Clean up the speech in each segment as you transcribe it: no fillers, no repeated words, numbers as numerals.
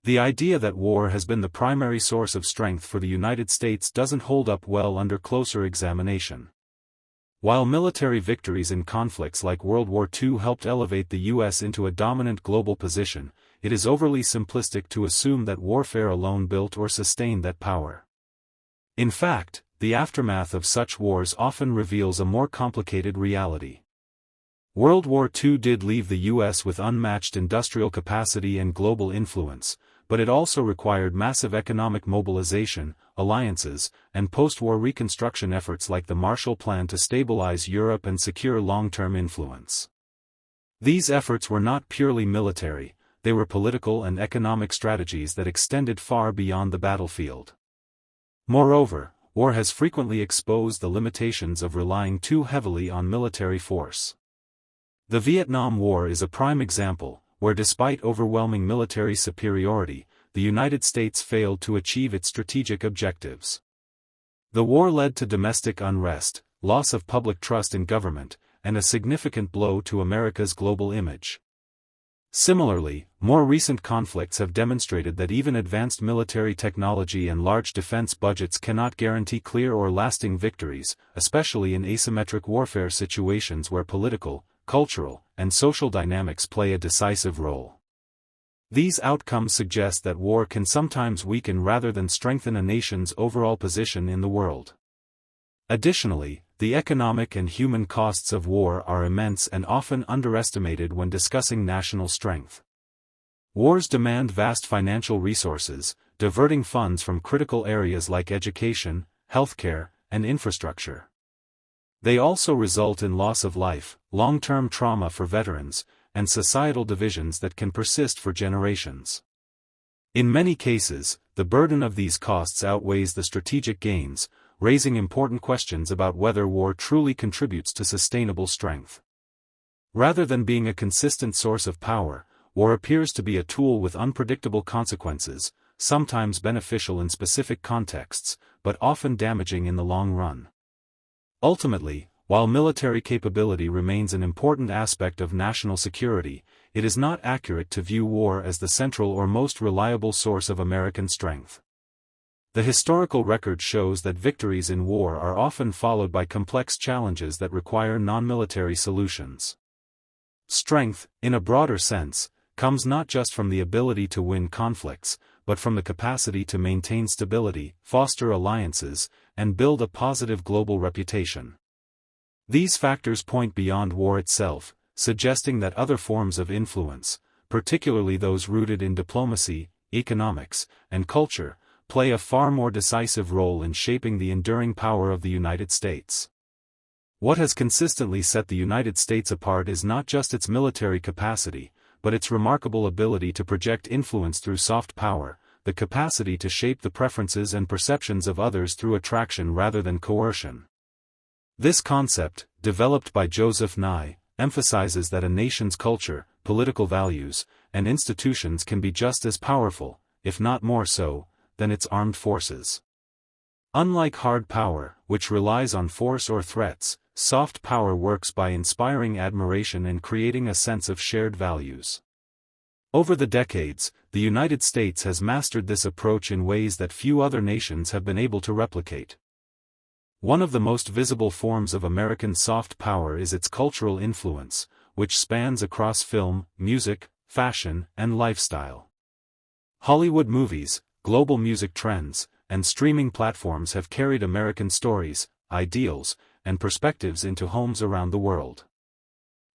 The idea that war has been the primary source of strength for the United States doesn't hold up well under closer examination. While military victories in conflicts like World War II helped elevate the U.S. into a dominant global position, it is overly simplistic to assume that warfare alone built or sustained that power. In fact, the aftermath of such wars often reveals a more complicated reality. World War II did leave the U.S. with unmatched industrial capacity and global influence, but it also required massive economic mobilization, alliances, and post-war reconstruction efforts like the Marshall Plan to stabilize Europe and secure long-term influence. These efforts were not purely military, they were political and economic strategies that extended far beyond the battlefield. Moreover, war has frequently exposed the limitations of relying too heavily on military force. The Vietnam War is a prime example, where despite overwhelming military superiority, the United States failed to achieve its strategic objectives. The war led to domestic unrest, loss of public trust in government, and a significant blow to America's global image. Similarly, more recent conflicts have demonstrated that even advanced military technology and large defense budgets cannot guarantee clear or lasting victories, especially in asymmetric warfare situations where political, cultural, and social dynamics play a decisive role. These outcomes suggest that war can sometimes weaken rather than strengthen a nation's overall position in the world. Additionally, the economic and human costs of war are immense and often underestimated when discussing national strength. Wars demand vast financial resources, diverting funds from critical areas like education, healthcare, and infrastructure. They also result in loss of life, long-term trauma for veterans, and societal divisions that can persist for generations. In many cases, the burden of these costs outweighs the strategic gains, raising important questions about whether war truly contributes to sustainable strength. Rather than being a consistent source of power, war appears to be a tool with unpredictable consequences, sometimes beneficial in specific contexts, but often damaging in the long run. Ultimately, while military capability remains an important aspect of national security, it is not accurate to view war as the central or most reliable source of American strength. The historical record shows that victories in war are often followed by complex challenges that require non-military solutions. Strength, in a broader sense, comes not just from the ability to win conflicts, but from the capacity to maintain stability, foster alliances, and build a positive global reputation. These factors point beyond war itself, suggesting that other forms of influence, particularly those rooted in diplomacy, economics, and culture, play a far more decisive role in shaping the enduring power of the United States. What has consistently set the United States apart is not just its military capacity, but its remarkable ability to project influence through soft power, the capacity to shape the preferences and perceptions of others through attraction rather than coercion. This concept, developed by Joseph Nye, emphasizes that a nation's culture, political values, and institutions can be just as powerful, if not more so, than its armed forces. Unlike hard power, which relies on force or threats, soft power works by inspiring admiration and creating a sense of shared values. Over the decades, the United States has mastered this approach in ways that few other nations have been able to replicate. One of the most visible forms of American soft power is its cultural influence, which spans across film, music, fashion, and lifestyle. Hollywood movies, global music trends, and streaming platforms have carried American stories, ideals, and perspectives into homes around the world.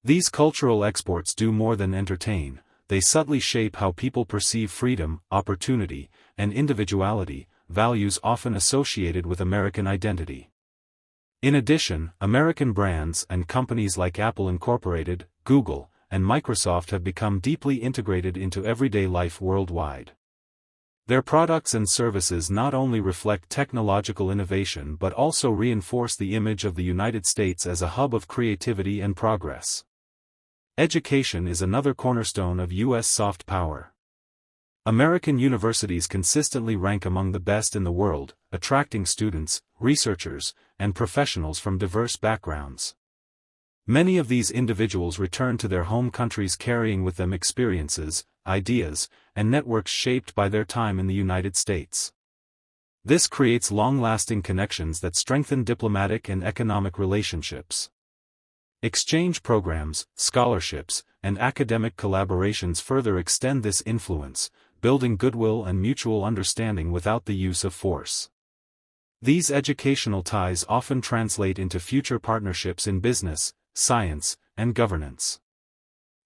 These cultural exports do more than entertain, they subtly shape how people perceive freedom, opportunity, and individuality, values often associated with American identity. In addition, American brands and companies like Apple Incorporated, Google, and Microsoft have become deeply integrated into everyday life worldwide. Their products and services not only reflect technological innovation but also reinforce the image of the United States as a hub of creativity and progress. Education is another cornerstone of U.S. soft power. American universities consistently rank among the best in the world, attracting students, researchers, and professionals from diverse backgrounds. Many of these individuals return to their home countries carrying with them experiences, ideas, and networks shaped by their time in the United States. This creates long-lasting connections that strengthen diplomatic and economic relationships. Exchange programs, scholarships, and academic collaborations further extend this influence, building goodwill and mutual understanding without the use of force. These educational ties often translate into future partnerships in business, science, and governance.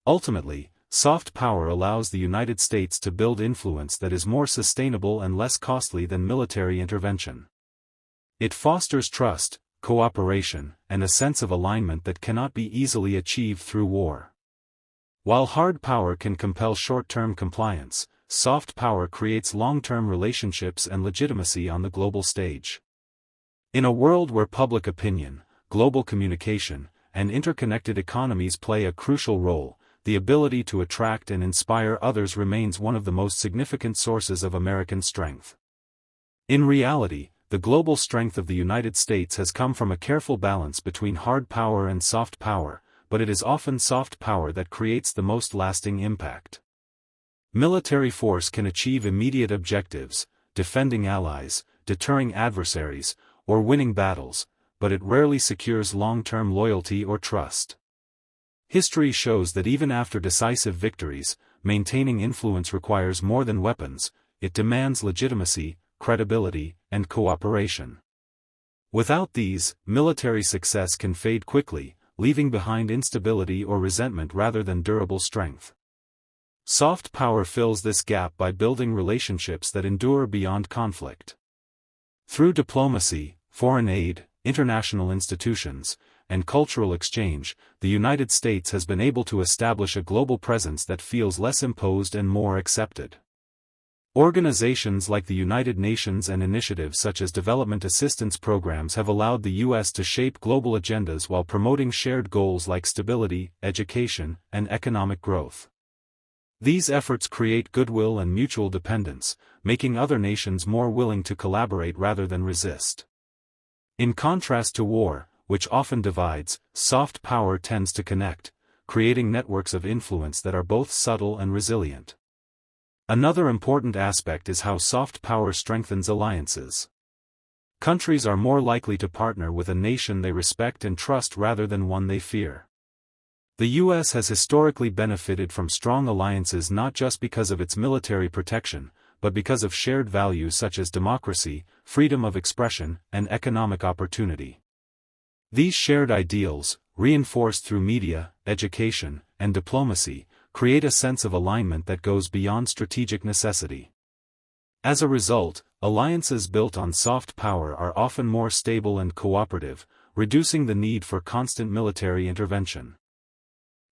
Ultimately, soft power allows the United States to build influence that is more sustainable and less costly than military intervention. It fosters trust, cooperation, and a sense of alignment that cannot be easily achieved through war. While hard power can compel short-term compliance, soft power creates long-term relationships and legitimacy on the global stage. In a world where public opinion, global communication, and interconnected economies play a crucial role, the ability to attract and inspire others remains one of the most significant sources of American strength. In reality, the global strength of the United States has come from a careful balance between hard power and soft power, but it is often soft power that creates the most lasting impact. Military force can achieve immediate objectives, defending allies, deterring adversaries, or winning battles, but it rarely secures long-term loyalty or trust. History shows that even after decisive victories, maintaining influence requires more than weapons. It demands legitimacy, credibility, and cooperation. Without these, military success can fade quickly, leaving behind instability or resentment rather than durable strength. Soft power fills this gap by building relationships that endure beyond conflict. Through diplomacy, foreign aid, international institutions, and cultural exchange, the United States has been able to establish a global presence that feels less imposed and more accepted. Organizations like the United Nations and initiatives such as development assistance programs have allowed the U.S. to shape global agendas while promoting shared goals like stability, education, and economic growth. These efforts create goodwill and mutual dependence, making other nations more willing to collaborate rather than resist. In contrast to war, which often divides, soft power tends to connect, creating networks of influence that are both subtle and resilient. Another important aspect is how soft power strengthens alliances. Countries are more likely to partner with a nation they respect and trust rather than one they fear. The U.S. has historically benefited from strong alliances not just because of its military protection, but because of shared values such as democracy, freedom of expression, and economic opportunity. These shared ideals, reinforced through media, education, and diplomacy, create a sense of alignment that goes beyond strategic necessity. As a result, alliances built on soft power are often more stable and cooperative, reducing the need for constant military intervention.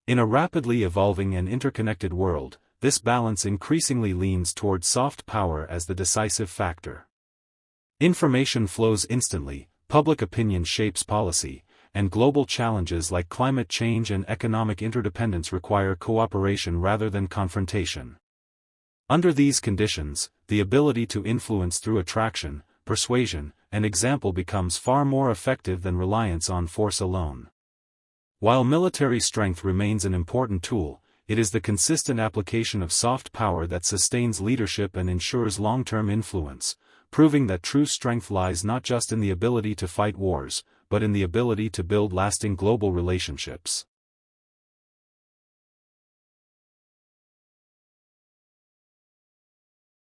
In a rapidly evolving and interconnected world, this balance increasingly leans toward soft power as the decisive factor. Information flows instantly, public opinion shapes policy, and global challenges like climate change and economic interdependence require cooperation rather than confrontation. Under these conditions, the ability to influence through attraction, persuasion, and example becomes far more effective than reliance on force alone. While military strength remains an important tool, it is the consistent application of soft power that sustains leadership and ensures long-term influence, proving that true strength lies not just in the ability to fight wars, but in the ability to build lasting global relationships.